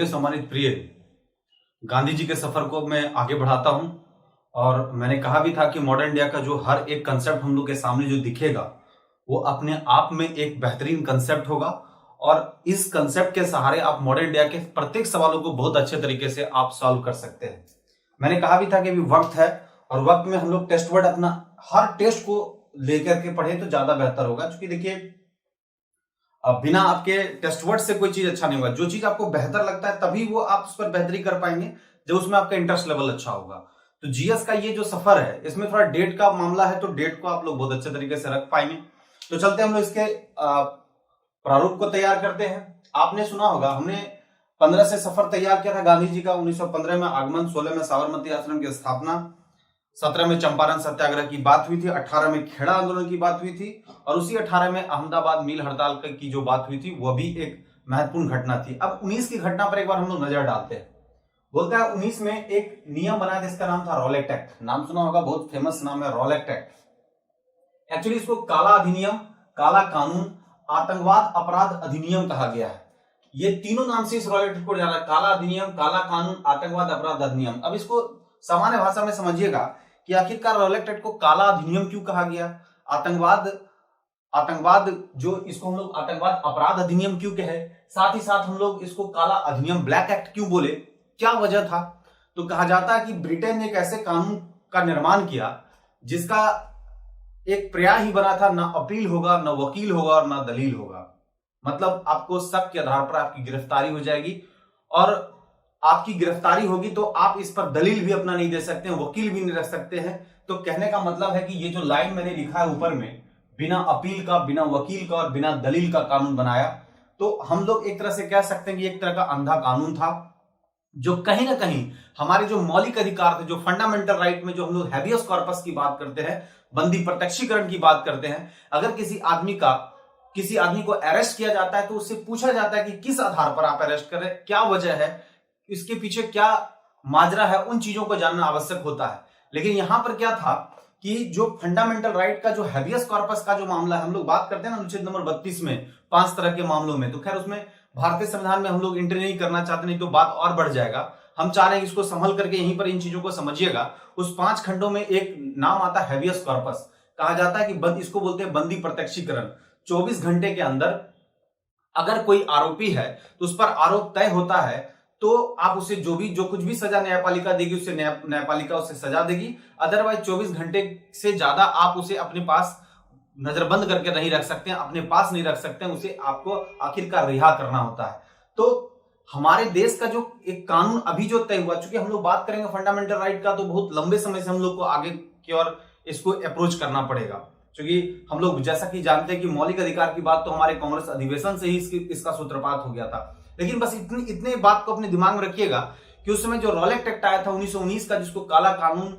अपने सम्मानित प्रिय गांधी जी के सफर को मैं आगे बढ़ाता हूं। और मैंने कहा भी था कि मॉडर्न इंडिया का जो हर एक कंसेप्ट हम लोग के सामने जो दिखेगा वो अपने आप में एक बेहतरीन कंसेप्ट होगा। और इस कंसेप्ट के सहारे आप मॉडर्न इंडिया के प्रत्येक सवालों को बहुत अच्छे तरीके से आप सॉल्व कर सकते हैं। मैंने कहा भी था कि अभी वक्त है और वक्त में हम लोग टेस्ट वर्ड अपना हर टेस्ट को लेकर के पढ़े तो ज्यादा बेहतर होगा। क्योंकि देखिए बिना आपके टेस्ट वर्ड से कोई चीज अच्छा नहीं होगा। जो चीज आपको बेहतर लगता है तभी वो आप उस पर बेहतरी कर पाएंगे जब उसमें आपका इंटरेस्ट लेवल अच्छा होगा। तो जीएस का ये जो सफर है इसमें थोड़ा डेट का मामला है, तो डेट को आप लोग बहुत अच्छे तरीके से रख पाएंगे। तो चलते हम लोग इसके प्रारूप को तैयार करते हैं। आपने सुना होगा हमने 15 से सफर तैयार किया था गांधी जी का। 1915 में आगमन, 16 में साबरमती आश्रम की स्थापना, 17 में चंपारण सत्याग्रह की बात हुई थी, 18 में खेड़ा आंदोलन की बात हुई थी और उसी 18 में अहमदाबाद मिल हड़ताल की जो बात हुई थी वह भी एक महत्वपूर्ण घटना थी। अब 19 की घटना पर एक बार हम लोग नजर डालते हैं। बोलता है 19 में एक नियम बना था, इसका नाम था रॉलेट एक्ट। नाम सुना होगा, बहुत फेमस नाम है रॉलेट एक्ट। एक्चुअली इसको काला अधिनियम, काला कानून, आतंकवाद अपराध अधिनियम कहा गया है। ये तीनों नाम से इस रॉलेट एक्ट को जाना, काला अधिनियम, काला कानून, आतंकवाद अपराध अधिनियम। अब इसको सामान्य भाषा में समझिएगा कि आखिरकार रॉलेट एक्ट को काला अधिनियम क्यों कहा गया, आतंकवाद जो इसको हम लोग आतंकवाद अपराध अधिनियम क्यों कहे, साथ ही साथ हम लोग इसको काला अधिनियम ब्लैक एक्ट क्यों बोले, क्या वजह था। तो कहा जाता है कि ब्रिटेन ने एक ऐसे कानून का निर्माण किया जिसका एक पर्याय ही बना था, ना अपील होगा, ना वकील होगा और ना दलील होगा। मतलब आपको शक के आधार पर आपकी गिरफ्तारी हो जाएगी और आपकी गिरफ्तारी होगी तो आप इस पर दलील भी अपना नहीं दे सकते हैं, वकील भी नहीं रख सकते हैं। तो कहने का मतलब है कि ये जो लाइन मैंने लिखा है ऊपर में, बिना अपील का, बिना वकील का और बिना दलील का कानून बनाया, तो हम लोग एक तरह से कह सकते हैं कि एक तरह का अंधा कानून था जो कहीं ना कहीं हमारे जो मौलिक अधिकार थे, जो फंडामेंटल राइट में जो हम लोग हैबियस कॉर्पस की बात करते हैं, बंदी प्रत्यक्षीकरण की बात करते हैं। अगर किसी आदमी को अरेस्ट किया जाता है तो उससे पूछा जाता है कि किस आधार पर आप अरेस्ट कर रहे हैं, क्या वजह है, इसके पीछे क्या माजरा है, उन चीजों को जानना आवश्यक होता है। लेकिन यहां पर क्या था कि जो फंडामेंटल राइट का जो हैबियस कॉर्पस का जो मामला है, हम लोग बात करते हैं ना अनुच्छेद नंबर 32 में 5 तरह के मामलों में, तो खैर उसमें भारतीय संविधान में हम लोग एंट्री नहीं करना चाहते, नहीं तो बात और बढ़ जाएगा। हम चाह रहे हैं इसको संभल करके यहीं पर इन चीजों को समझिएगा। उस 5 खंडों में एक नाम आता है हैबियस कॉर्पस। कहा जाता है कि इसको बोलते हैं बंदी प्रत्यक्षीकरण। 24 घंटे के अंदर अगर कोई आरोपी है तो उस पर आरोप तय होता है तो आप उसे जो कुछ भी सजा न्यायपालिका देगी उसे न्यायपालिका उसे सजा देगी। अदरवाइज 24 घंटे से ज्यादा आप उसे अपने पास नजरबंद करके नहीं रख सकते हैं, अपने पास नहीं रख सकते हैं, उसे आपको आखिरकार रिहा करना होता है। तो हमारे देश का जो एक कानून अभी जो तय हुआ, चूंकि हम लोग बात करेंगे फंडामेंटल राइट का तो बहुत लंबे समय से हम लोग को आगे की ओर इसको अप्रोच करना पड़ेगा। क्योंकि हम लोग जैसा कि जानते हैं कि मौलिक अधिकार की बात तो हमारे कांग्रेस अधिवेशन से ही इसका सूत्रपात हो गया था। लेकिन बस इतने बात को अपने दिमाग में रखिएगा कि उस समय जो रॉलेट एक्ट आया था 1919 का, जिसको काला कानून,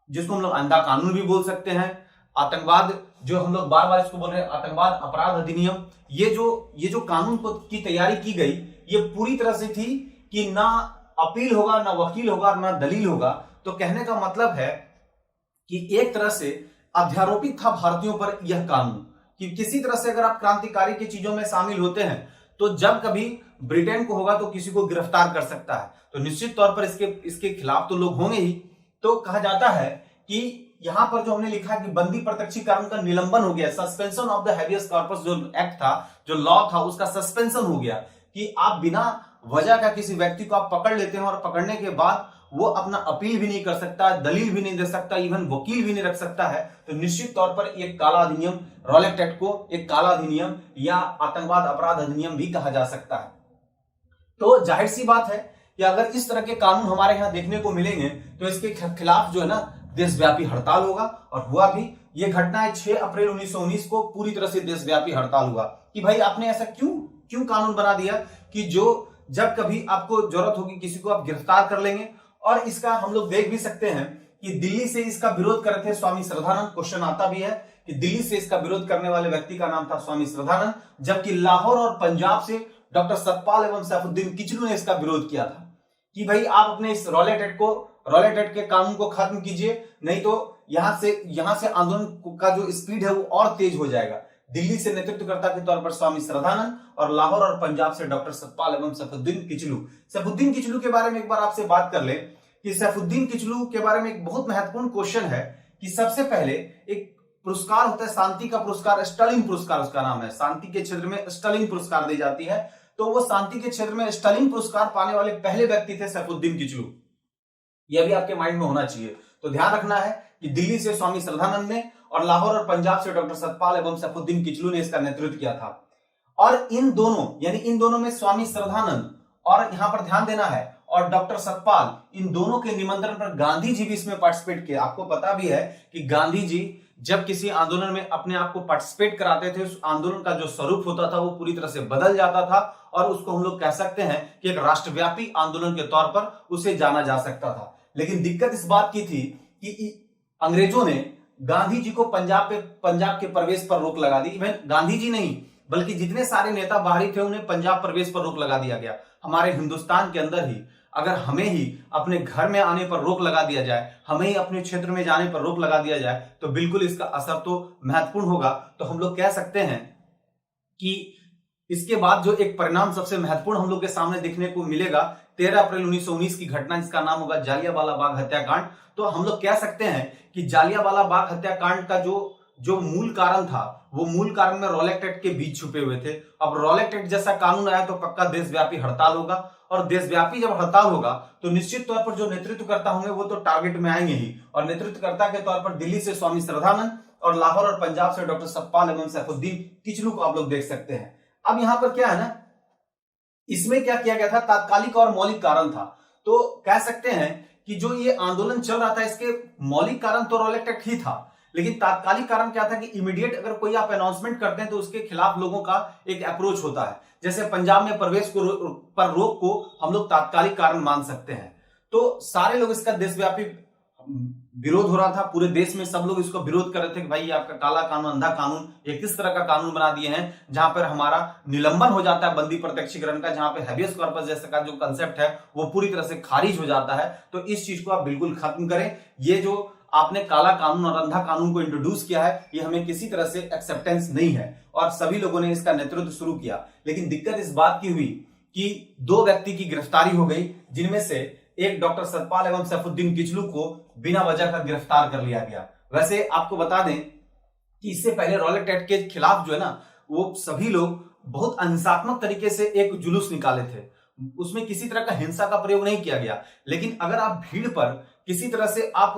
जिसको हम लोग अंधा कानून भी बोल सकते हैं, आतंकवाद जो हम लोग बार बार इसको बोल रहे हैं आतंकवाद अपराध अधिनियम, ये जो कानून की तैयारी की गई ये पूरी तरह से थी कि ना अपील होगा, ना वकील होगा, ना दलील होगा। तो कहने का मतलब है कि एक तरह से अध्यारोपित था भारतीयों पर यह कानून कि किसी तरह से अगर आप क्रांतिकारी की चीजों में शामिल होते हैं तो जब कभी ब्रिटेन को होगा तो किसी को गिरफ्तार कर सकता है, तो निश्चित तौर पर इसके खिलाफ तो लोग होंगे ही। तो कहा जाता है कि यहां पर जो हमने लिखा है कि बंदी प्रत्यक्षीकरण का निलंबन हो गया, suspension of the habeas corpus, जो एक्ट था, जो लॉ था, उसका सस्पेंशन हो गया कि आप बिना वजह का किसी व्यक्ति को आप पकड़ लेते हैं और पकड़ने के बाद वो अपना अपील भी नहीं कर सकता, दलील भी नहीं दे सकता, इवन वकील भी नहीं रख सकता है। तो निश्चित तौर पर एक काला अधिनियम, रॉलेट एक्ट को एक काला अधिनियम या आतंकवाद अपराध अधिनियम भी कहा जा सकता है। तो जाहिर सी बात है कि अगर इस तरह के कानून हमारे यहाँ देखने को मिलेंगे तो इसके खिलाफ जो है ना देशव्यापी हड़ताल होगा। और हुआ भी। ये घटना है 6 अप्रैल 1919 को पूरी तरह से देशव्यापी हड़ताल हुआ कि भाई आपने ऐसा क्यों कानून बना दिया कि जब कभी आपको जरूरत होगी किसी को आप गिरफ्तार कर लेंगे। और इसका हम लोग देख भी सकते हैं कि दिल्ली से इसका विरोध कर रहे थे स्वामी श्रद्धानंद। क्वेश्चन आता भी है कि दिल्ली से इसका विरोध करने वाले व्यक्ति का नाम था स्वामी श्रद्धानंद, जबकि लाहौर और पंजाब से डॉक्टर सतपाल एवं सैफुद्दीन किचलू ने इसका विरोध किया था कि भाई आप अपने इस रॉलेट एक्ट के कानून को खत्म कीजिए, नहीं तो यहां से आंदोलन का जो स्पीड है वो और तेज हो जाएगा। दिल्ली से नेतृत्वकर्ता के तौर पर स्वामी श्रद्धानंद और लाहौर और पंजाब से डॉक्टर सतपाल एवं सैफुद्दीन किचलू। सैफुद्दीन किचलू के बारे में एक बार आपसे बात कर ले कि सैफुद्दीन किचलू के बारे में एक बहुत महत्वपूर्ण क्वेश्चन है कि सबसे पहले एक पुरस्कार होता है शांति का पुरस्कार, स्टालिन पुरस्कार उसका नाम है। शांति के क्षेत्र में स्टालिन पुरस्कार दी जाती है, तो वो शांति के क्षेत्र में स्टालिन पुरस्कार पाने वाले पहले व्यक्ति थे सैफुद्दीन किचलू। यह भी आपके माइंड में होना चाहिए। तो ध्यान रखना है कि दिल्ली से स्वामी श्रद्धानंद ने और लाहौर और पंजाब से डॉक्टर सतपाल एवं सैफुद्दीन किचलू ने इसका नेतृत्व किया था। और इन दोनों में स्वामी श्रद्धानंद और यहां पर ध्यान देना है और डॉक्टर सतपाल, इन दोनों के निमंत्रण पर गांधी जी भी इसमें पार्टिसिपेट किया। आपको पता भी है कि गांधी जी जब किसी आंदोलन में अपने आप को पार्टिसिपेट कराते थे, उस आंदोलन का जो स्वरूप होता था वो पूरी तरह से बदल जाता था और उसको हम लोग कह सकते हैं कि एक राष्ट्रव्यापी आंदोलन के तौर पर उसे जाना जा सकता था। लेकिन दिक्कत इस बात की थी कि अंग्रेजों ने गांधी जी को पंजाब के प्रवेश पर रोक लगा दी। इवन गांधी जी नहीं बल्कि जितने सारे नेता बाहरी थे उन्हें पंजाब प्रवेश पर रोक लगा दिया गया। हमारे हिंदुस्तान के अंदर ही अगर हमें ही अपने घर में आने पर रोक लगा दिया जाए, हमें ही अपने क्षेत्र में जाने पर रोक लगा दिया जाए, तो बिल्कुल इसका असर तो महत्वपूर्ण होगा। तो हम लोग कह सकते हैं कि इसके बाद जो एक परिणाम सबसे महत्वपूर्ण हम लोग के सामने देखने को मिलेगा 13 अप्रैल 1919 की घटना, जिसका नाम होगा जालियांवाला बाग हत्याकांड। तो हम लोग कह सकते हैं कि जालियांवाला बाग हत्याकांड का जो मूल कारण था वो मूल कारण में रॉलेट एक्ट के बीच छुपे हुए थे। अब रॉलेट एक्ट जैसा कानून आया तो पक्का देशव्यापी हड़ताल होगा और देशव्यापी जब हड़ताल होगा तो निश्चित तौर पर जो नेतृत्वकर्ता होंगे वो तो टारगेट में आएंगे ही। और नेतृत्वकर्ता के तौर पर दिल्ली से स्वामी श्रद्धानंद और लाहौर और पंजाब से डॉक्टर सतपाल एवं सैफुद्दीन किचलू को आप लोग देख सकते हैं। अब यहां पर क्या है ना, इसमें क्या किया गया था, तात्कालिक और मौलिक कारण था। तो कह सकते हैं कि जो ये आंदोलन चल रहा था इसके मौलिक कारण तो रॉलेट एक्ट ही था, लेकिन तात्कालिक कारण क्या था कि इमीडिएट अगर कोई आप अनाउंसमेंट करते हैं तो उसके खिलाफ लोगों का एक अप्रोच होता है। जैसे पंजाब में प्रवेश पर रोक को हम लोग तात्कालिक कारण मान सकते हैं। तो सारे लोग इसका देशव्यापी विरोध हो रहा था, पूरे देश में सब लोग इसको विरोध कर रहे थे कि भाई आपका काला कानून, अंधा कानून, ये किस तरह का कानून बना दिए हैं जहां पर हमारा निलंबन हो जाता है बंदी प्रत्यक्षीकरण का, जहां पे हैबियस कॉर्पस जैसा का जो कंसेप्ट है वो पूरी तरह से खारिज हो जाता है। तो इस चीज को आप बिल्कुल खत्म करें। ये जो आपने काला कानून और अंधा कानून को इंट्रोड्यूस किया है ये हमें किसी तरह से एक्सेप्टेंस नहीं है और सभी लोगों ने इसका नेतृत्व शुरू किया। लेकिन दिक्कत इस बात की हुई कि 2 व्यक्ति की गिरफ्तारी हो गई, जिनमें से एक डॉक्टर सतपाल एवं सैफुद्दीन किचलू को बिना वजह कर गिरफ्तार कर लिया गया। वैसे आपको बता दें कि इससे पहले रॉलेट एक्ट के खिलाफ जो है ना वो सभी लोग बहुत अहिंसात्मक तरीके से एक जुलूस निकाले थे, उसमें किसी तरह का हिंसा का प्रयोग नहीं किया गया। लेकिन अगर आप भीड़ पर किसी तरह से आप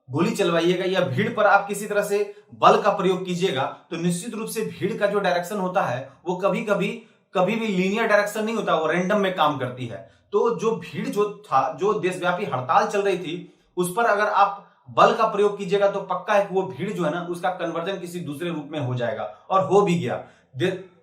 गोली चलवाइएगा या भीड़ पर आप किसी तरह से बल का प्रयोग कीजिएगा तो निश्चित रूप से भीड़ का जो डायरेक्शन होता है वो कभी भी लीनियर डायरेक्शन नहीं होता, वो रैंडम में काम करती है। तो जो भीड़ जो था, जो देशव्यापी हड़ताल चल रही थी, उस पर अगर आप बल का प्रयोग कीजिएगा तो पक्का है कि वो भीड़ जो है ना उसका कन्वर्जन किसी दूसरे रूप में हो जाएगा और हो भी गया।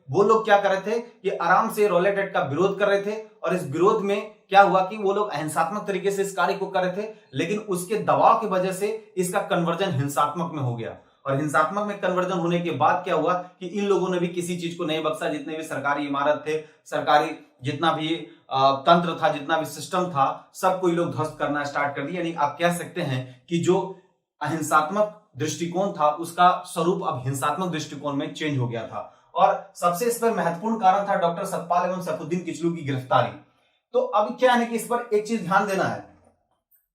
वो लोग क्या कर रहे थे कि आराम से रॉलेट एक्ट का विरोध कर रहे थे और इस विरोध में क्या हुआ कि वो लोग अहिंसात्मक तरीके से इस कार्य को कर रहे थे, लेकिन उसके दबाव की वजह से इसका कन्वर्जन हिंसात्मक में हो गया। और हिंसात्मक में कन्वर्जन होने के बाद क्या हुआ कि इन लोगों ने भी किसी चीज को नहीं बख्शा। जितने भी सरकारी इमारत थे, सरकारी जितना भी तंत्र था, जितना भी सिस्टम था, सबको ये लोग ध्वस्त करना स्टार्ट कर दिया। यानी आप कह सकते हैं कि जो अहिंसात्मक दृष्टिकोण था उसका स्वरूप अब हिंसात्मक दृष्टिकोण में चेंज हो गया था। और सबसे इस पर महत्वपूर्ण कारण था डॉक्टर सतपाल एवं सैफुद्दीन किचलू की गिरफ्तारी। तो अब क्या है कि इस पर एक चीज ध्यान देना है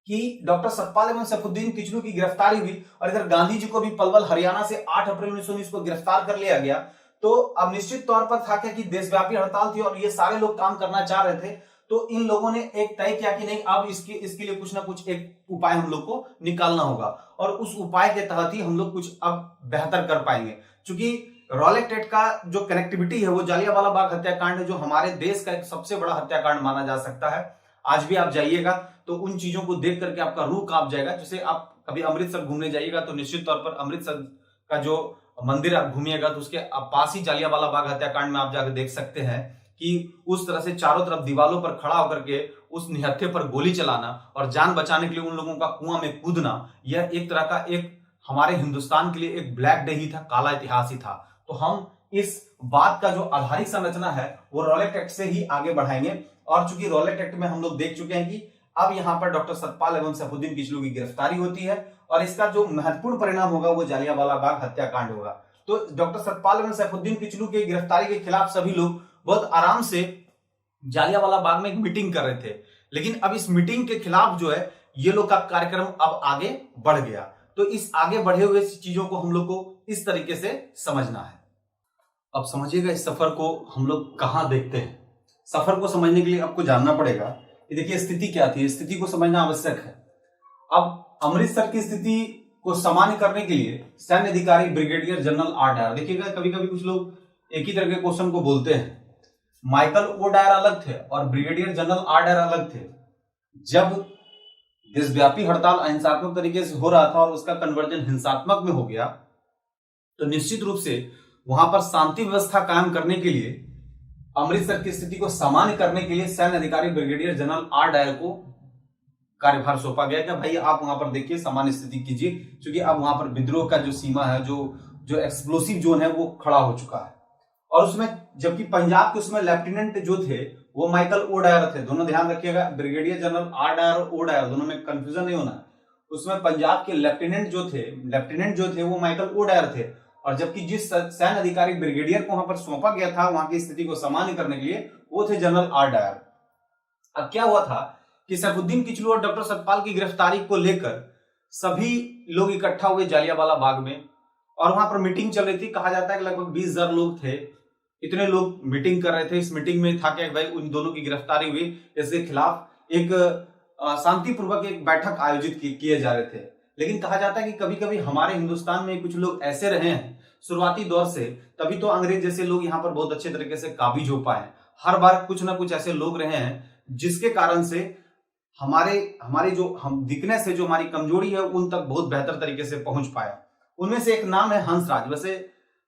कि डॉक्टर सतपाल एवं सैफुद्दीन किचलू की गिरफ्तारी हुई और इधर गांधी जी को भी पलवल हरियाणा से 8 अप्रैल 1919 को गिरफ्तार कर लिया गया। तो अब निश्चित तौर पर था क्या कि देशव्यापी हड़ताल थी और ये सारे लोग काम करना चाह रहे थे। तो इन लोगों ने एक तय किया कि नहीं, अब इसके लिए कुछ ना कुछ एक उपाय हम लोग को निकालना होगा और उस उपाय के तहत ही हम लोग कुछ अब बेहतर कर पाएंगे। क्योंकि रॉलेट एक्ट का जो कनेक्टिविटी है वो जालियांवाला बाग हत्याकांड है, जो हमारे देश का एक सबसे बड़ा हत्याकांड माना जा सकता है। आज भी आप जाइएगा तो उन चीजों को देख करके आपका रूह कांप जाएगा। जैसे आप कभी अमृतसर घूमने जाइएगा तो निश्चित तौर पर अमृतसर का जो मंदिर आप घूमिएगा तो उसके पास ही जालियांवाला बाग हत्याकांड में आप जाकर देख सकते हैं कि उस तरह से चारों तरफ दीवालों पर खड़ा होकर के उस निहत्थे पर गोली चलाना और जान बचाने के लिए उन लोगों का कुआं में कूदना, यह एक तरह का एक हमारे हिंदुस्तान के लिए एक ब्लैक डे ही था, काला इतिहास ही था। तो हम इस बात का जो आधारिक संरचना है वो रॉलेट एक्ट से ही आगे बढ़ाएंगे। और चूंकि रॉलेट एक्ट में हम लोग देख चुके हैं कि अब यहां पर डॉक्टर सतपाल एवं सैफुद्दीन किचलू की गिरफ्तारी होती है और इसका जो महत्वपूर्ण परिणाम होगा वो जालियांवाला बाग हत्याकांड होगा। तो डॉक्टर सतपाल एवं सैफुद्दीन किचलू की गिरफ्तारी के खिलाफ सभी लोग बहुत आराम से जालियांवाला बाग में एक मीटिंग कर रहे थे। लेकिन अब इस मीटिंग के खिलाफ जो है ये लोग का कार्यक्रम अब आगे बढ़ गया। तो इस आगे बढ़े हुए चीजों को हम लोग को इस तरीके से समझना है। अब समझिएगा इस सफर को हम लोग कहां देखते हैं। सफर को समझने के लिए आपको जानना पड़ेगा कि देखिए स्थिति क्या थी, स्थिति को समझना आवश्यक है। अब अमृतसर की स्थिति को सामान्य करने के लिए सैन्य अधिकारी ब्रिगेडियर जनरल आर डायर, देखिएगा कभी कभी कुछ लोग एक ही तरह के क्वेश्चन को बोलते हैं। माइकल ओ डायर अलग थे और ब्रिगेडियर जनरल आर डायर अलग थे। जब देशव्यापी हड़ताल अहिंसात्मक तरीके से हो रहा था और उसका कन्वर्जन हिंसात्मक में हो गया, तो निश्चित रूप से वहां पर शांति व्यवस्था कायम करने के लिए अमृतसर की स्थिति को सामान्य करने के लिए सैन्य अधिकारी ब्रिगेडियर जनरल आर डायर को कार्यभार सौंपा गया कि भाई आप वहां पर देखिए, सामान्य स्थिति कीजिए, क्योंकि अब वहां पर विद्रोह का जो सीमा है, जो एक्सप्लोसिव जोन है वो खड़ा हो चुका है। और उसमें जबकि पंजाब के उसमें लेफ्टिनेंट जो थे वो माइकल ओ डायर थे। दोनों ध्यान रखिएगा, ब्रिगेडियर जनरल आर डायर और ओ डायर दोनों में कंफ्यूजन नहीं होना। उसमें पंजाब के लेफ्टिनेंट जो थे वो माइकल ओ डायर थे। और जबकि जिस सैन्य अधिकारी ब्रिगेडियर को वहां पर सौंपा गया था वहां की स्थिति को सामान्य करने के लिए, वो थे जनरल आर डायर। अब क्या हुआ था कि सैफुद्दीन किचलू और डॉक्टर सतपाल की गिरफ्तारी को लेकर सभी लोग इकट्ठा हुए जालियांवाला बाग में और वहां पर मीटिंग चल रही थी। कहा जाता है कि लगभग 20,000 लोग थे। इतने लोग मीटिंग कर रहे थे। इस मीटिंग में था कि भाई उन दोनों की गिरफ्तारी हुई, इसके खिलाफ एक शांतिपूर्वक एक बैठक आयोजित किए जा रहे थे। लेकिन कहा जाता है कि कभी कभी हमारे हिंदुस्तान में कुछ लोग ऐसे रहे हैं शुरुआती दौर से, तभी तो अंग्रेज जैसे लोग यहाँ पर बहुत अच्छे तरीके से काबिज हो पाए। हर बार कुछ ना कुछ ऐसे लोग रहे हैं जिसके कारण से हमारे जो हम वीकनेस है, जो हमारी कमजोरी है, उन तक बहुत बेहतर तरीके से पहुंच पाया। उनमें से एक नाम है हंसराज। वैसे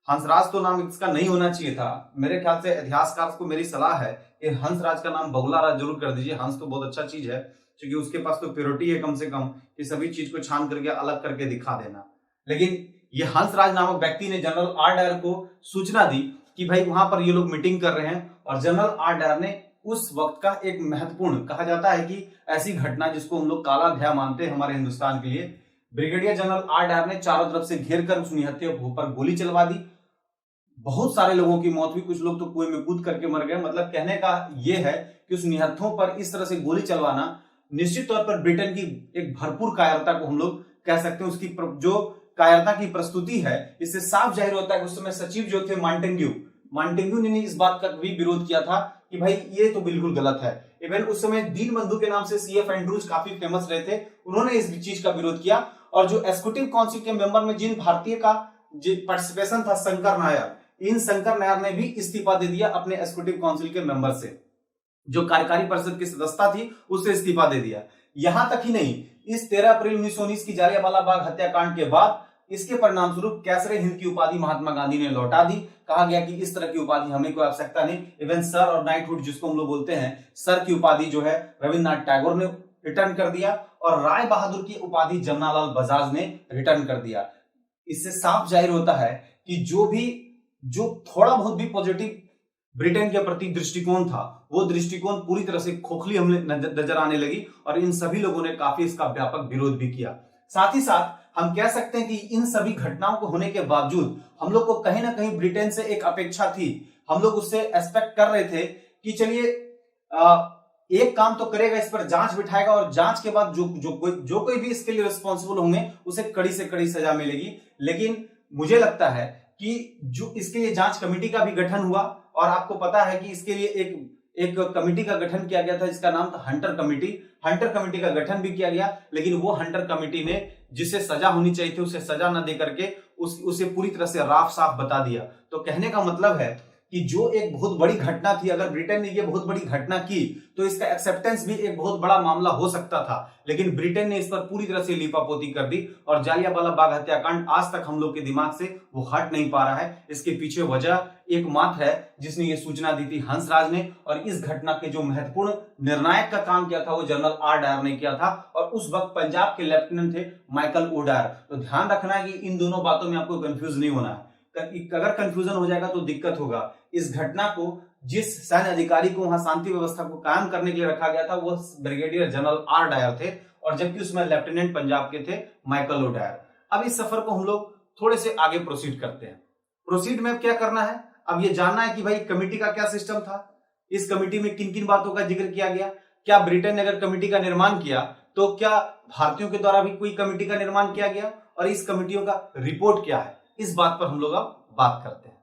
हंसराज तो नाम इसका नहीं होना चाहिए था। मेरे ख्याल से इतिहासकार को मेरी सलाह है कि हंसराज का नाम बगुला राज जरूर कर दीजिए। हंस तो बहुत अच्छा चीज है, क्योंकि उसके पास तो प्योरिटी है कम से कम कि सभी चीज को छान करके अलग करके दिखा देना। लेकिन ये हंसराज नामक व्यक्ति ने जनरल आर डायर को सूचना दी कि भाई वहां पर ये लोग मीटिंग कर रहे हैं। और जनरल आर डायर ने उस वक्त का एक महत्वपूर्ण, कहा जाता है कि ऐसी घटना जिसको हम लोग काला अध्याय मानते हैं हमारे हिंदुस्तान के लिए, ब्रिगेडियर जनरल आर डायर ने चारों तरफ से घेर कर उस निहत्थे के ऊपर गोली चलवा दी। बहुत सारे लोगों की मौत हुई, कुछ लोग तो कुएं में कूद करके मर गए। मतलब कहने का यह है कि उस निहत्थों पर इस तरह से गोली चलवाना निश्चित तौर पर ब्रिटेन की एक भरपूर कायरता को हम लोग कह सकते हैं। उसकी जो कायरता की प्रस्तुति है, इससे साफ जाहिर होता है कि उस समय सचिव जो थे मॉन्टेग्यू ने इस बात का भी विरोध किया था कि भाई ये तो बिल्कुल गलत है। इवन उस समय दीन बंधु के नाम से सीएफ एंड्रूज काफी फेमस रहे थे, उन्होंने इस चीज का विरोध किया। और जो एग्जीक्यूटिव काउंसिल के मेंबर में जिन भारतीय का जो पार्टिसिपेशन था, शंकर नायर, इन शंकर नायर ने भी इस्तीफा दे दिया अपने एग्जीक्यूटिव काउंसिल के मेंबर से। जो कार्यकारी परिषद की सदस्यता थी उससे इस्तीफा दे दिया। यहां तक ही नहीं, इस 13 अप्रैल 1919 की जालियांवाला बाग हत्याकांड के बाद इसके परिणाम स्वरूप कैसरे हिंद की उपाधि महात्मा गांधी ने लौटा दी। कहा गया कि इस तरह की उपाधि हमें कोई आवश्यकता नहीं। इवन सर और नाइटहुड जिसको हम लोग बोलते हैं, सर की उपाधि जो है रविन्द्रनाथ टैगोर ने रिटर्न कर दिया और राय बहादुर की उपाधि जमनालाल बजाज ने रिटर्न कर दिया। इससे साफ जाहिर होता है कि जो थोड़ा बहुत भी पॉजिटिव ब्रिटेन के प्रति दृष्टिकोण था, वो दृष्टिकोण पूरी तरह से खोखली हमें नजर आने लगी और इन सभी लोगों ने काफी इसका व्यापक विरोध भी किया। साथ ही साथ हम कह सकते हैं कि इन सभी घटनाओं को होने के बावजूद हम लोग को कहीं ना कहीं ब्रिटेन से एक अपेक्षा थी। हम लोग उससे एक्सपेक्ट कर रहे थे कि चलिए एक काम तो करेगा, इस पर जांच बिठाएगा और जांच के बाद जो कोई भी इसके लिए रिस्पॉन्सिबल होंगे उसे कड़ी से कड़ी सजा मिलेगी। लेकिन मुझे लगता है कि जो इसके लिए जांच कमेटी का भी गठन हुआ और आपको पता है कि इसके लिए एक कमेटी का गठन किया गया था जिसका नाम था हंटर कमेटी का गठन भी किया गया। लेकिन वो हंटर कमेटी ने जिसे सजा होनी चाहिए थी उसे सजा न दे करके उसे पूरी तरह से राफ साफ बता दिया। तो कहने का मतलब है कि जो एक बहुत बड़ी घटना थी, अगर ब्रिटेन ने ये बहुत बड़ी घटना की तो इसका एक्सेप्टेंस भी एक बहुत बड़ा मामला हो सकता था। लेकिन ब्रिटेन ने इस पर पूरी तरह से लीपापोती कर दी और जालियांवाला बाग हत्याकांड आज तक हम लोग के दिमाग से वो हट नहीं पा रहा है। इसके पीछे वजह एकमात्र है जिसने ये सूचना दी थी, हंसराज ने। और इस घटना के जो महत्वपूर्ण निर्णायक का काम किया था वो जनरल आर डायर ने किया था और उस वक्त पंजाब के लेफ्टिनेंट थे माइकल ओ डायर। तो ध्यान रखना है कि इन दोनों बातों में आपको कंफ्यूज नहीं होना है। अगर कंफ्यूजन हो जाएगा तो दिक्कत होगा। इस घटना को जिस सैन्य अधिकारी को वहां शांति व्यवस्था को कायम करने के लिए रखा गया था वो ब्रिगेडियर जनरल आर डायर थे और जबकि उसमें लेफ्टिनेंट पंजाब के थे माइकल ओ डायर। अब इस सफर को हम लोग थोड़े से आगे प्रोसीड करते हैं। प्रोसीड में अब क्या करना है, अब ये जानना है कि भाई कमेटी का क्या सिस्टम था, इस कमेटी में किन किन बातों का जिक्र किया गया, क्या ब्रिटेन ने अगर कमेटी का निर्माण किया तो क्या भारतीयों के द्वारा भी कोई कमेटी का निर्माण किया गया, और इस कमेटियों का रिपोर्ट क्या है, इस बात पर हम लोग अब बात करते हैं।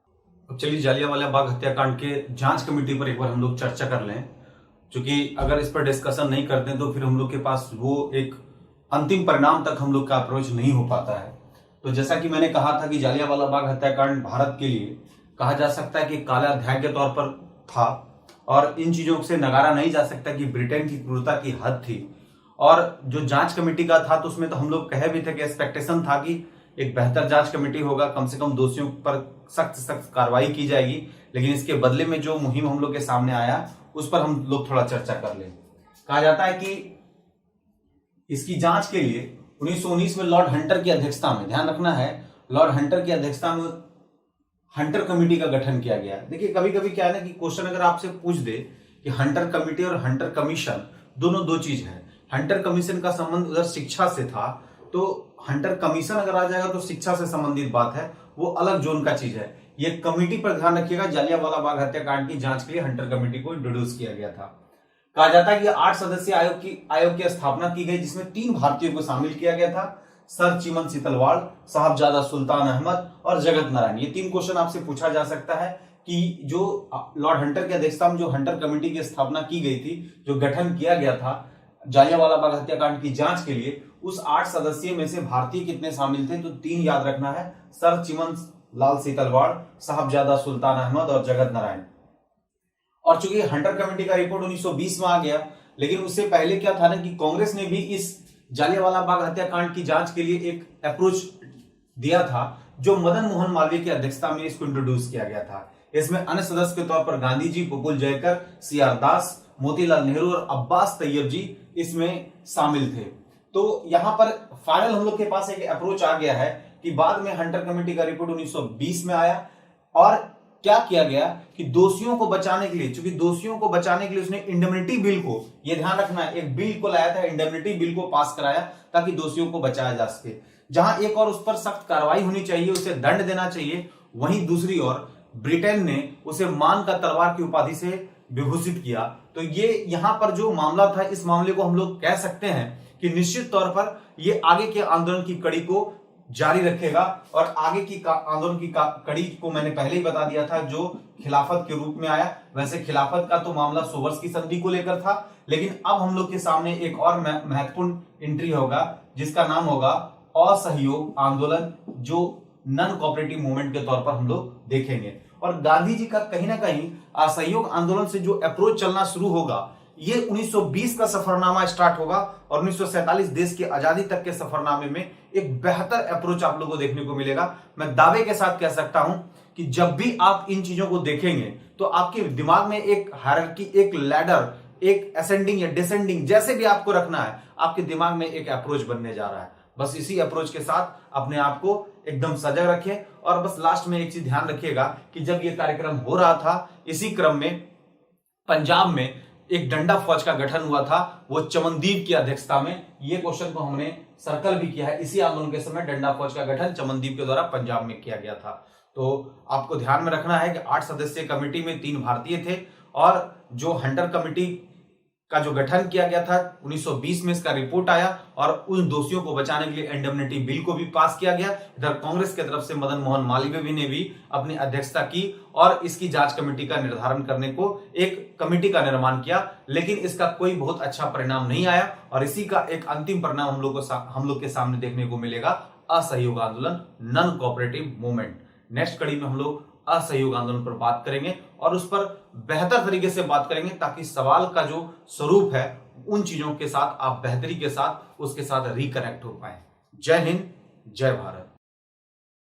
अब चलिए जालियांवाला बाग हत्याकांड के जांच कमेटी पर एक बार हम लोग चर्चा कर लें, क्योंकि अगर इस पर डिस्कशन नहीं करते तो फिर हम लोग के पास वो एक अंतिम परिणाम तक हम लोग का अप्रोच नहीं हो पाता है। तो जैसा कि मैंने कहा था कि जालियांवाला बाग हत्याकांड भारत के लिए कहा जा सकता है कि काला अध्याय के तौर पर था, और इन चीजों से नकारा नहीं जा सकता कि ब्रिटेन की क्रूरता की हद थी। और जो जांच कमेटी का था तो उसमें तो हम लोग कहे भी थे कि एक्सपेक्टेशन था कि एक बेहतर जांच कमेटी होगा, कम से कम दोषियों पर सख्त कार्रवाई की जाएगी, लेकिन इसके बदले में जो मुहिम हम लोग के सामने आया उस पर हम लोग थोड़ा चर्चा कर लें। कहा जाता है कि इसकी जांच के लिए 1919 में लॉर्ड हंटर की अध्यक्षता में, ध्यान रखना है, लॉर्ड हंटर की अध्यक्षता में हंटर कमेटी का गठन किया गया। देखिए कभी कभी क्या है ना कि क्वेश्चन अगर आपसे पूछ दे कि हंटर कमेटी और हंटर कमीशन दोनों दो चीज है। हंटर कमीशन का संबंध उधर शिक्षा से था, तो हंटर कमीशन अगर आ जाएगा तो शिक्षा से संबंधित बात है, वो अलग जोन का चीज है। ये कमेटी पर ध्यान रखिएगा, जालियांवाला बाग हत्याकांड की जांच के लिए हंटर कमेटी को इंट्रोड्यूस किया गया था। कहा जाता है कि 8 सदस्यीय आयोग की स्थापना की गई, जिसमें 3 भारतीयों को शामिल किया गया था, सर चिमन सीतलवाड़, साहबजादा सुल्तान अहमद और जगत नारायण। ये 3 क्वेश्चन आपसे पूछा जा सकता है कि जो लॉर्ड हंटर की अध्यक्षता में जो हंटर कमेटी की स्थापना की गई थी, जो गठन किया गया था जालियांवाला बाग हत्याकांड की जांच के लिए, उस 8 सदस्यों में से भारतीय कितने शामिल थे, तो 3 याद रखना है, सर चिमन लाल सीतलवाड़, साहबजादा सुल्तान अहमद और जगत नारायण। और चूंकि हंटर कमेटी का रिपोर्ट 1920 में आ गया, लेकिन उससे पहले क्या था ना कि कांग्रेस ने भी इस जालियांवाला बाग हत्याकांड की जांच के लिए एक अप्रोच दिया था, जो मदन मोहन मालवीय की अध्यक्षता में इसको इंट्रोड्यूस किया गया था। इसमें अन्य सदस्य के तौर पर गांधी जी, प्रफुल्ल जयकर, सीआर दास, मोतीलाल नेहरू और अब्बास तैयब जी इसमें शामिल थे। तो यहां पर फाइनल हम लोग के पास एक अप्रोच आ गया है कि बाद में हंटर कमेटी का रिपोर्ट 1920 में आया, और क्या किया गया कि दोषियों को बचाने के लिए, चूंकि दोषियों को बचाने के लिए उसने इंडेमनिटी बिल को, यह ध्यान रखना है, एक बिल को लाया था, इंडेमनिटी बिल को पास कराया ताकि दोषियों को बचाया जा सके। जहां एक और उस पर सख्त कार्रवाई होनी चाहिए, उसे दंड देना चाहिए, वहीं दूसरी ओर ब्रिटेन ने उसे मान का तलवार की उपाधि से विभूषित किया। तो ये यहां पर जो मामला था, इस मामले को हम लोग कह सकते हैं कि निश्चित तौर पर ये आगे के आंदोलन की कड़ी को जारी रखेगा, और आगे की आंदोलन की कड़ी को मैंने पहले ही बता दिया था, जो खिलाफत के रूप में आया। वैसे खिलाफत का तो मामला सोवर्स की संधि को लेकर था, लेकिन अब हम लोग के सामने एक और महत्वपूर्ण एंट्री होगा, जिसका नाम होगा असहयोग आंदोलन, जो नॉन कोऑपरेटिव मूवमेंट के तौर पर हम लोग देखेंगे। और गांधी जी का कहीं ना कहीं असहयोग आंदोलन से जो अप्रोच चलना शुरू होगा, ये 1920 का सफरनामा स्टार्ट होगा, और 1947 देश की आजादी तक के सफरनामे में एक बेहतर अप्रोच आप लोगों को देखने को मिलेगा। मैं दावे के साथ कह सकता हूं कि जब भी आप इन चीजों को देखेंगे तो आपके दिमाग में एक हायरार्की, एक लैडर, एक असेंडिंग या डिसेंडिंग, जैसे भी आपको रखना है, आपके दिमाग में एक अप्रोच बनने जा रहा है। बस इसी अप्रोच के साथ अपने आप को एकदम सजग रखें। और बस लास्ट में एक चीज ध्यान रखिएगा कि जब ये कार्यक्रम हो रहा था, इसी क्रम में पंजाब में एक डंडा फौज का गठन हुआ था, वो चमनदीप की अध्यक्षता में। ये क्वेश्चन को हमने सर्कल भी किया है, इसी आंदोलन के समय डंडा फौज का गठन चमनदीप के द्वारा पंजाब में किया गया था। तो आपको ध्यान में रखना है कि 8 सदस्यीय कमेटी में 3 भारतीय थे, और जो हंटर कमेटी का जो गठन किया गया था 1920 में, इसका रिपोर्ट आया, और उन दोषियों को बचाने के लिए इंडेमनिटी बिल को भी पास किया गया। इधर कांग्रेस की तरफ से मदन मोहन मालवीय ने भी अपनी अध्यक्षता की, और इसकी जांच कमेटी का निर्धारण करने को एक कमेटी का निर्माण किया, लेकिन इसका कोई बहुत अच्छा परिणाम नहीं आया, और इसी का एक अंतिम परिणाम हम लोग के सामने देखने को मिलेगा, असहयोग आंदोलन, नॉन कोऑपरेटिव मूवमेंट। नेक्स्ट कड़ी में हम लोग असहयोग आंदोलन पर बात करेंगे, और उस पर बेहतर तरीके से बात करेंगे, ताकि सवाल का जो स्वरूप है उन चीजों के साथ आप बेहतरी के साथ उसके साथ रिकनेक्ट हो पाए। जय हिंद, जय भारत।